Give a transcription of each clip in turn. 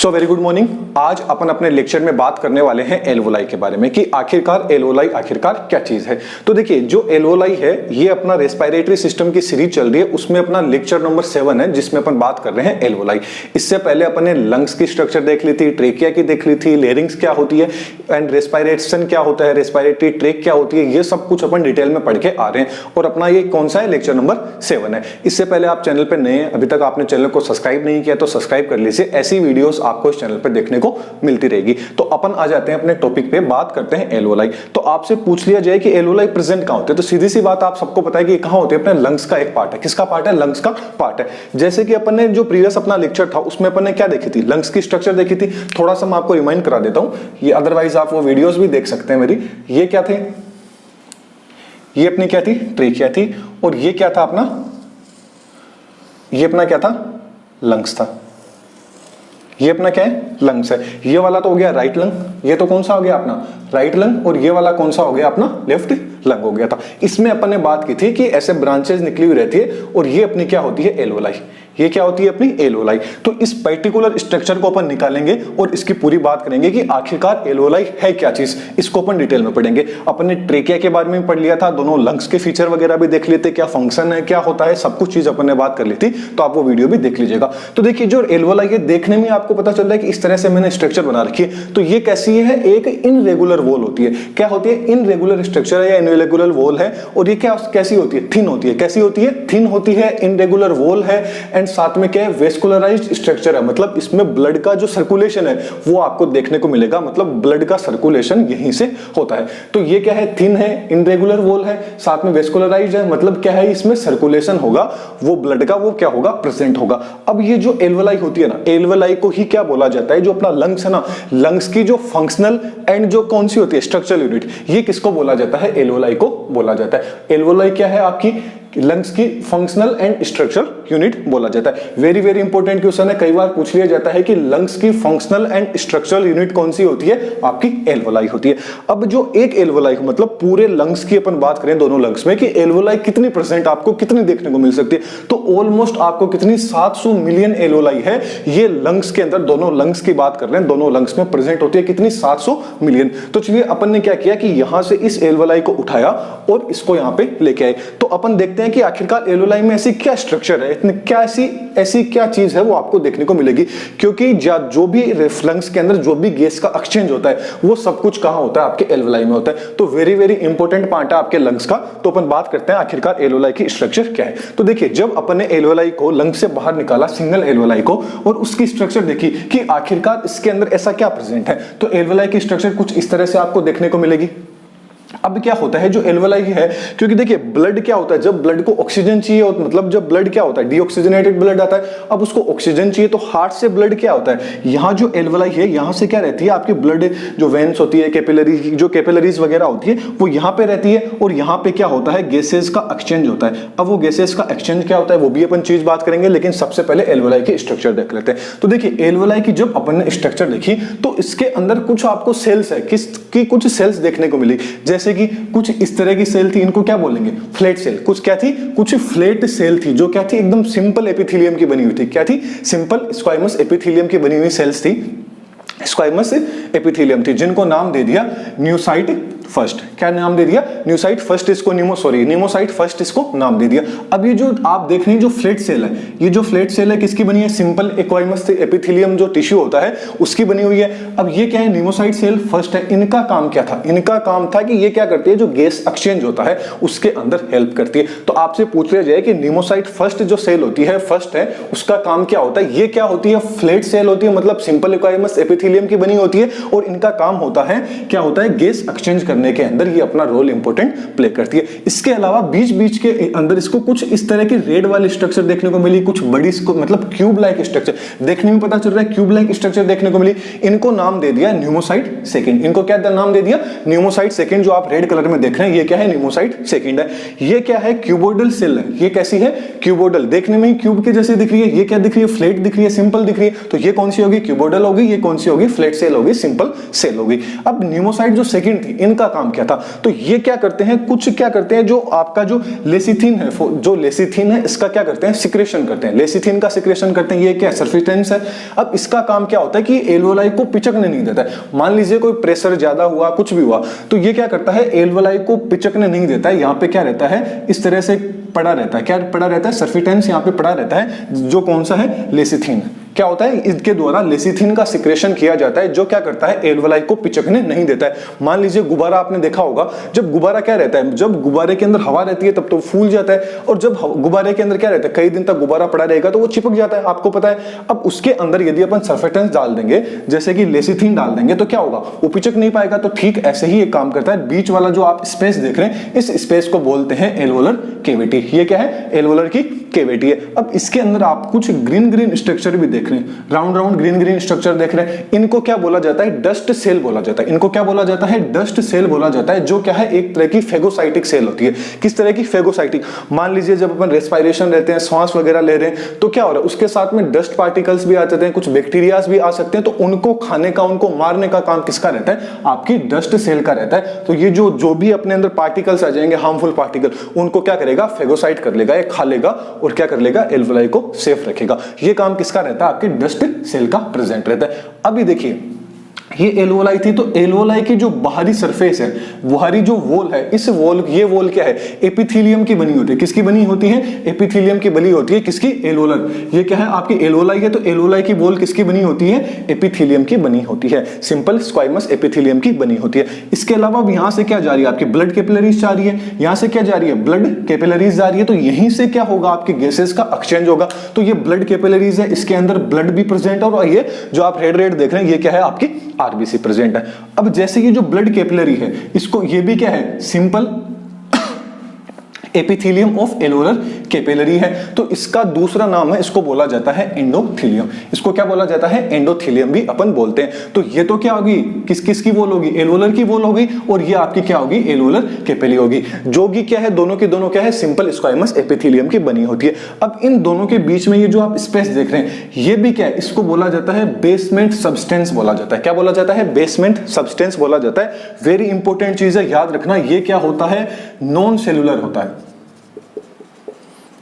So very good morning. आज अपन अपने lecture में बात करने वाले हैं एल्वोलाई के बारे में कि आखिरकार एल्वोलाई आखिरकार क्या चीज है। तो देखिए, जो एल्वोलाई है ये अपना रेस्पिरेटरी सिस्टम की सीरीज चल रही है, उसमें अपना लेक्चर नंबर 7 है जिसमें अपन बात कर रहे हैं एल्वोलाई। इससे पहले अपन ने लंग्स की स्ट्रक्चर देख ली थी, ट्रेकिया की देख ली थी, लेरिंग्स क्या होती है एंड रेस्पिरेशन क्या होता है, रेस्पिरेटरी ट्रेक क्या होती है, ये सब कुछ अपन डिटेल में पढ़ के आ रहे हैं। और अपना ये कौन सा है, लेक्चर नंबर 7 है। इससे पहले आप चैनल पर नए हैं, अभी तक आपने चैनल को सब्सक्राइब नहीं किया तो सब्सक्राइब कर लीजिए, ऐसी वीडियोस आपको इस चैनल पे देखने को मिलती रहेगी। तो अपन आ जाते हैं अपने टॉपिक पे, बात करते हैं एल्वोलाई। तो आपसे पूछ लिया जाए कि एल्वोलाई प्रेजेंट कहां होते हैं, तो सीधी सी बात आप सबको पता है कि कहां होते हैं, अपने लंग्स का एक पार्ट है। किसका पार्ट है? लंग्स का पार्ट है। जैसे कि अपन ने जो प्रीवियस अपना लेक्चर था उसमें अपन ने क्या देखी थी, लंग्स की स्ट्रक्चर देखी थी। थोड़ा सा मैं आपको रिमाइंड करा देता हूं, ये अदरवाइज आप वो वीडियोस भी देख सकते हैं मेरी। ये क्या थे, ये अपनी क्या थी, ट्रेकिया थी। और ये क्या था अपना, ये अपना क्या था, लंग्स था। ये अपना क्या है, लंग्स है। ये वाला तो हो गया राइट लंग, ये तो कौन सा हो गया अपना राइट लंग, और ये वाला कौन सा हो गया अपना लेफ्ट लंग हो गया था। इसमें अपन ने बात की थी कि ऐसे ब्रांचेस निकली हुई रहती है और ये अपनी क्या होती है, एल्वोलाई। ये क्या होती है अपनी एल्वोलाई। तो इस पर्टिकुलर स्ट्रक्चर को अपन निकालेंगे और इसकी पूरी बात करेंगे कि आखिरकार एल्वोलाई है क्या चीज, इसको अपन डिटेल में पढ़ेंगे। अपन ने ट्रेकिया के बारे में पढ़ लिया था, दोनों लंग्स के फीचर वगैरह भी देख लेते, क्या फंक्शन है क्या होता है, सब कुछ चीज अपन ने बात कर ली थी। तो आप वो वीडियो भी देख लीजिएगा। तो देखिए, जो एल्वोलाई है देखने में आपको पता चल रहा है कि इस तरह से मैंने स्ट्रक्चर बना रखी है। तो ये कैसी है, एक इनरेगुलर वॉल होती है। क्या होती है, इनरेगुलर स्ट्रक्चर है या इनरेगुलर वॉल है। और ये क्या कैसी होती है, थिन होती है। कैसी होती है, थिन होती है, इनरेगुलर वॉल है एंड साथ में क्या है, वेस्कुलराइज्ड स्ट्रक्चर है। मतलब इसमें ब्लड का जो सर्कुलेशन है वो आपको देखने को मिलेगा, मतलब ब्लड का सर्कुलेशन यहीं से होता है। तो ये क्या है, थिन है, इनरेगुलर वॉल है, साथ में वेस्कुलराइज्ड है। मतलब क्या है, इसमें सर्कुलेशन होगा, वो ब्लड का वो क्या होगा, प्रेजेंट होगा। अब ये जो एल्वोलाई होती है ना, एल्वोलाई को ही क्या बोला जाता है, जो अपना लंग्स है ना, लंग्स की जो फंक्शनल एंड जो कौन सी होती है, स्ट्रक्चरल यूनिट, ये किसको बोला जाता है, एल्वोलाई को बोला जाता है। एल्वोलाई क्या है आपकी, लंग्स की फंक्शनल एंड स्ट्रक्चरल यूनिट बोला जाता है। वेरी वेरी इंपॉर्टेंट क्वेश्चन है, कई बार पूछ लिया जाता है कि लंग्स की फंक्शनल एंड स्ट्रक्चरल यूनिट कौन सी होती है, आपकी एल्वोलाई होती है। अब जो एक एल्वोलाई मतलब पूरे लंग्स की अपन बात करें दोनों लंग्स में कि एल्वोलाई कितनी परसेंट आपको कितनी देखने को मिल सकती है, तो ऑलमोस्ट आपको कितनी 700 मिलियन एल्वोलाई है ये लंग्स के अंदर, दोनों लंग्स की बात कर रहे हैं, दोनों लंग्स में प्रेजेंट होती है। कितनी, 700 मिलियन। तो चलिए अपन ने क्या किया कि यहां से इस एल्वोलाई को उठाया और इसको यहां पे लेके आए। तो अपन देखते हैं कि आखिरकार एल्वोलाई में ऐसी क्या स्ट्रक्चर है, इतनी क्या ऐसी क्या चीज है वो आपको देखने को मिलेगी। क्योंकि जो भी लंग्स के अंदर जो भी गैस का एक्सचेंज होता है वो सब कुछ कहां होता है, आपके एल्वोलाई में होता है। तो वेरी वेरी इंपॉर्टेंट पार्ट है आपके लंग्स का। तो अपन बात करते हैं आखिरकार एल्वोलाई की स्ट्रक्चर क्या है। तो देखिए, जब अपन ने एल्वोलाई को लंग से बाहर निकाला, सिंगल एल्वोलाई को, और उसकी स्ट्रक्चर देखी कि आखिरकार इसके अंदर ऐसा क्या प्रेजेंट है, तो एल्वोलाई की स्ट्रक्चर कुछ इस तरह से आपको देखने को मिलेगी। अब क्या होता है, जो एल्वोलाई है, क्योंकि देखिए ब्लड क्या होता है, जब ब्लड को ऑक्सीजन चाहिए, मतलब जब ब्लड क्या होता है, डीऑक्सीजनेटेड ब्लड आता है, अब उसको ऑक्सीजन चाहिए तो हार्ट से ब्लड क्या होता है, यहाँ जो एल्वोलाई है यहाँ से क्या रहती है, आपकी ब्लड जो वेन्स होती है, कैपिलरीज, जो कैपिलरीज वगैरह होती है वो यहाँ पे रहती है, और यहाँ पे क्या होता है, गैसेज का एक्सचेंज होता है। अब वो गैसेज का एक्सचेंज क्या होता है वो भी अपन चीज बात करेंगे, लेकिन सबसे पहले एल्वोलाई की स्ट्रक्चर देख लेते हैं। तो देखिए, एल्वोलाई की जब अपन ने स्ट्रक्चर देखी तो इसके अंदर कुछ आपको सेल्स है, किसकी कुछ सेल्स देखने को मिली। जैसे कि कुछ इस तरह की सेल थी, इनको क्या बोलेंगे, फ्लैट सेल। कुछ क्या थी, कुछ फ्लैट सेल थी, जो क्या थी, एकदम सिंपल एपिथेलियम की बनी हुई थी। क्या थी, सिंपल स्क्वाइमस एपिथेलियम की बनी हुई सेल्स थी, स्क्वाइमस एपिथेलियम थी, जिनको नाम दे दिया न्यूसाइट फर्स्ट। क्या नाम दे दिया, न्यूसाइट फर्स्ट, इसको नीमोसाइट फर्स्ट इसको नाम दे दिया। अब ये जो आप देख रहे हैं जो फ्लैट सेल है, ये जो फ्लैट सेल है किसकी बनी है, सिंपल एक्वाइमस एपिथेलियम जो टिश्यू होता है उसकी बनी हुई है। अब ये क्या है, नीमोसाइट सेल फर्स्ट है। इनका काम क्या था, इनका काम था कि ये क्या करती है, जो गैस एक्सचेंज होता है उसके अंदर हेल्प करती है। तो आपसे पूछ लिया जाए कि नीमोसाइट फर्स्ट जो सेल होती है, फर्स्ट है, उसका काम क्या होता है, ये क्या होती है, फ्लैट सेल होती है, मतलब सिंपल एक्वाइमस एपिथेलियम की बनी होती है, और इनका काम होता है, क्या होता है, गैस एक्सचेंज करने के अंदर ये अपना रोल इंपॉर्टेंट प्ले करती है। इसके अलावा बीच बीच के अंदर इसको कुछ इस तरह की रेड वाली स्ट्रक्चर देखने को मिली, कुछ बड़ी इसको मतलब क्यूब लाइक स्ट्रक्चर देखने में पता चल रहा है, क्यूब लाइक स्ट्रक्चर देखने को मिली। इनको नाम दे दिया न्यूमोसाइट सेकंड। इनको क्या नाम दे दिया, न्यूमोसाइट सेकंड। जो आप रेड कलर में देख रहे हैं ये क्या है, न्यूमोसाइट सेकंड है। ये क्या है, क्यूबोइडल सेल है। ये कैसी है, क्यूबोइडल, देखने में ही क्यूब के जैसे दिख रही है। ये क्या दिख रही है, फ्लैट दिख रही है, सिंपल दिख रही है। तो ये कौन सी होगी, क्यूबोइडल होगी। ये कौन सी होगी, फ्लैट सेल होगी, सिंपल सेल होगी। अब न्यूमोसाइट जो सेकंड थी, इनका काम क्या था? तो ये क्या करते हैं, कुछ क्या करते हैं, जो आपका जो लेसिथिन है, जो लेसिथिन है इसका क्या करते हैं, सिक्रेशन करते हैं, लेसिथिन का सिक्रेशन करते हैं। ये क्या सर्फिटेंस है। अब इसका काम क्या होता है कि एल्वोलाई को पिचकने नहीं देता है। मान लीजिए कोई प्रेशर ज्यादा हुआ, कुछ भी हुआ, तो ये क्या करता है, एल्वोलाई को पिचकने नहीं देता है। यहाँ पे क्या रहता है, इस तरह से पड़ा रहता है। क्या पड़ा रहता है, सर्फिटेंस यहाँ पे पड़ा रहता है, जो कौन सा है, लेसिथिन। क्या होता है, इसके द्वारा लेसिथिन का सिक्रेशन किया जाता है, जो क्या करता है, एल्वोलाई को पिचकने नहीं देता है। मान लीजिए गुब्बारा आपने देखा होगा, जब गुब्बारा क्या रहता है, जब गुब्बारे के अंदर हवा रहती है तब तो फूल जाता है, और जब गुब्बारे के अंदर क्या रहता है, कई दिन तक गुब्बारा पड़ा रहेगा तो वो चिपक जाता है, आपको पता है। अब उसके अंदर यदि अपन सर्फेटेंस डाल देंगे, जैसे कि लेसिथिन डाल देंगे, तो क्या होगा, वो पिचक नहीं पाएगा। तो ठीक ऐसे ही एक काम करता है, बीच वाला जो आप स्पेस देख रहे हैं, इस स्पेस को बोलते हैं एल्वोलर केविटी। ये क्या है, एल्वोलर की केविटी है। अब इसके अंदर आप कुछ ग्रीन ग्रीन स्ट्रक्चर भी देख रहे हैं, round round green green structure देख रहे हैं। इनको क्या बोला जाता है, डस्ट सेल बोला जाता है। इनको क्या बोला जाता है, डस्ट सेल बोला जाता है, जो क्या है, एक तरह की फेगोसाइटिक सेल होती है। किस तरह की, फेगोसाइटिक। मान लीजिए जब अपन रेस्पिरेशन रहते हैं, सांस वगैरह ले रहे हैं, तो क्या हो रहा है, उसके साथ में डस्ट पार्टिकल्स भी आ जाते हैं, कुछ बैक्टीरियाज भी आ सकते हैं, तो उनको खाने का, उनको मारने का काम किसका रहता है, आपकी डस्ट सेल का रहता है। तो ये जो भी अपने अंदर पार्टिकल्स आ जाएंगे, हार्मफुल पार्टिकल, उनको क्या करेगा, फेगोसाइट कर लेगा, ये खा लेगा और क्या कर लेगा, एल्वोलाई को सेफ रखेगा। ये काम किसका रहता है, आपके डस्ट सेल का प्रेजेंट रहता है। अभी देखिए, ये एल्वोलाई थी, तो एल्वोलाई की जो बाहरी सरफेस है, बाहरी जो वॉल है, इस वॉल, ये वॉल क्या है, एपिथेलियम की बनी होती है। किसकी बनी होती है, एपिथेलियम की बनी होती है। किसकी, एल्वोलर। ये क्या है, आपकी एल्वोलाई है, तो एल्वोलाई की वॉल किसकी बनी होती है, एपिथेलियम की बनी होती है, सिंपल स्क्वाइमस एपिथेलियम की बनी होती है। इसके अलावा अब यहां से क्या जा रही है, आपकी ब्लड कैपिलरीज जा रही है। यहां से क्या जा रही है, ब्लड कैपिलरीज जा रही है। तो यहीं से क्या होगा, आपके गैसेस का एक्सचेंज होगा। तो ये ब्लड कैपिलरीज है, इसके अंदर ब्लड भी प्रेजेंट है, और ये जो आप रेड रेड देख रहे हैं, ये क्या है, आपकी आरबीसी प्रेजेंट है। अब जैसे ये जो ब्लड कैपिलरी है, इसको, ये भी क्या है, simple epithelium of alveolar capillary है। तो इसका दूसरा नाम है, इसको बोला जाता है एंडोथेलियम। इसको क्या बोला जाता है, एंडोथेलियम भी अपन बोलते हैं। तो ये तो क्या होगी, किस की वॉल होगी, एल्वोलर की वॉल होगी, और ये आपकी क्या होगी, एल्वोलर कैपिलरी होगी, जो कि क्या है, दोनों के दोनों क्या है, सिंपल स्क्वाइमस एपिथेलियम की बनी होती है। अब इन दोनों के बीच में ये जो आप स्पेस देख रहे हैं, ये भी क्या है, इसको बोला जाता है बेसमेंट सब्सटेंस बोला जाता है। क्या बोला जाता है, बेसमेंट सब्सटेंस बोला जाता है। वेरी इंपॉर्टेंट चीज है, याद रखना, ये क्या होता है, नॉन सेलुलर होता है।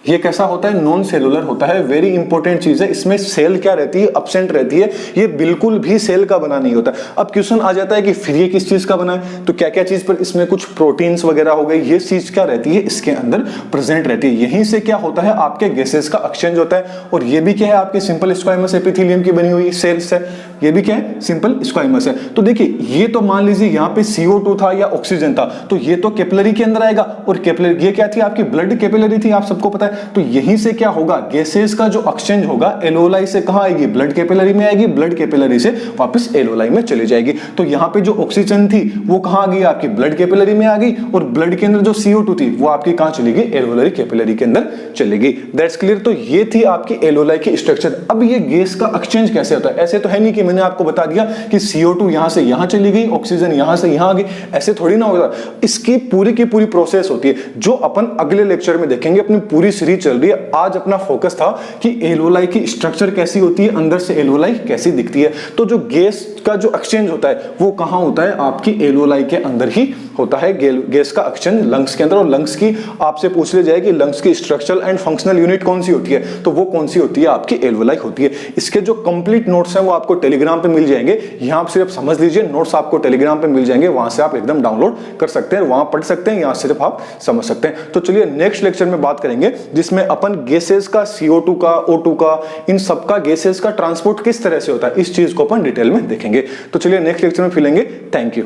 ये कैसा होता है, नॉन सेलुलर होता है। वेरी इंपॉर्टेंट चीज है, इसमें सेल क्या रहती है, एब्सेंट रहती है। ये बिल्कुल भी सेल का बना नहीं होता। अब क्वेश्चन आ जाता है कि फिर ये किस चीज का बना है, तो क्या क्या चीज पर, इसमें कुछ प्रोटीन्स वगैरह हो गए, ये चीज क्या रहती है, इसके अंदर प्रेजेंट रहती है। यहीं से क्या होता है, आपके गैसेस का एक्सचेंज होता है। और ये भी क्या है, आपके सिंपल स्क्वाइमस एपिथेलियम की बनी हुई सेल्स है। ये भी क्या है, सिंपल स्क्वाइमस है। तो देखिए, ये तो मान लीजिए यहाँ पे CO2 था या ऑक्सीजन था, तो ये तो कैपिलरी के अंदर आएगा। और कैपिलरी, ये क्या थी, आपकी ब्लड कैपिलरी थी, आप सबको पता है। तो यहीं से क्या होगा, गैसेस का जो एक्सचेंज होगा, एल्वोलाई से कहां आएगी, ब्लड कैपिलरी में आएगी, ब्लड कैपिलरी से वापस एल्वोलाई में चली जाएगी। तो यहां पे जो ऑक्सीजन थी वो कहां आ गई, आपकी ब्लड कैपिलरी में आ गई, और ब्लड के अंदर जो CO2 थी वो आपकी कहां चली गई, एल्वोलरी कैपिलरी के अंदर चली गई। That's clear. तो ये थी आपकी एल्वोलाई की स्ट्रक्चर। अब ये गैस का एक्सचेंज कैसे होता है, ऐसे तो है नहीं कि मैंने आपको बता दिया कि CO2 यहां से यहां चली गई, ऑक्सीजन यहां से यहां आ गई, ऐसे थोड़ी ना होगा। इसकी पूरी की पूरी प्रोसेस होती है, जो अपन अगले लेक्चर में देखेंगे। अपनी पूरी सीरीज चल रही है, आज अपना फोकस था कि एल्वोलाई की स्ट्रक्चर कैसी होती है, अंदर से एल्वोलाई कैसी दिखती है। तो जो गैस का जो एक्सचेंज होता है वो कहां होता है, आपकी एल्वोलाई के अंदर ही होता है। गैस का एक्सचेंज लंग्स के अंदर। और लंग्स की आपसे पूछ ले जाए कि लंग्स की स्ट्रक्चरल एंड फंक्शनल यूनिट कौन सी होती है, तो वो कौन सी होती है, आपकी एल्वोलाई होती है। इसके जो कंप्लीट नोट्स हैं वो आपको टेलीग्राम पे मिल जाएंगे। यहां आप सिर्फ समझ लीजिए, नोट्स आपको टेलीग्राम पे मिल जाएंगे, वहां से आप एकदम डाउनलोड कर सकते हैं, वहां पढ़ सकते हैं, यहां सिर्फ आप समझ सकते हैं। तो चलिए नेक्स्ट लेक्चर में बात करेंगे, जिसमें अपन गैसेस का, CO2 का, O2 का, इन सबका गैसेस का ट्रांसपोर्ट किस तरह से होता है, इस चीज को अपन डिटेल में देखेंगे। तो चलिए नेक्स्ट लेक्चर में मिलेंगे। Thank you.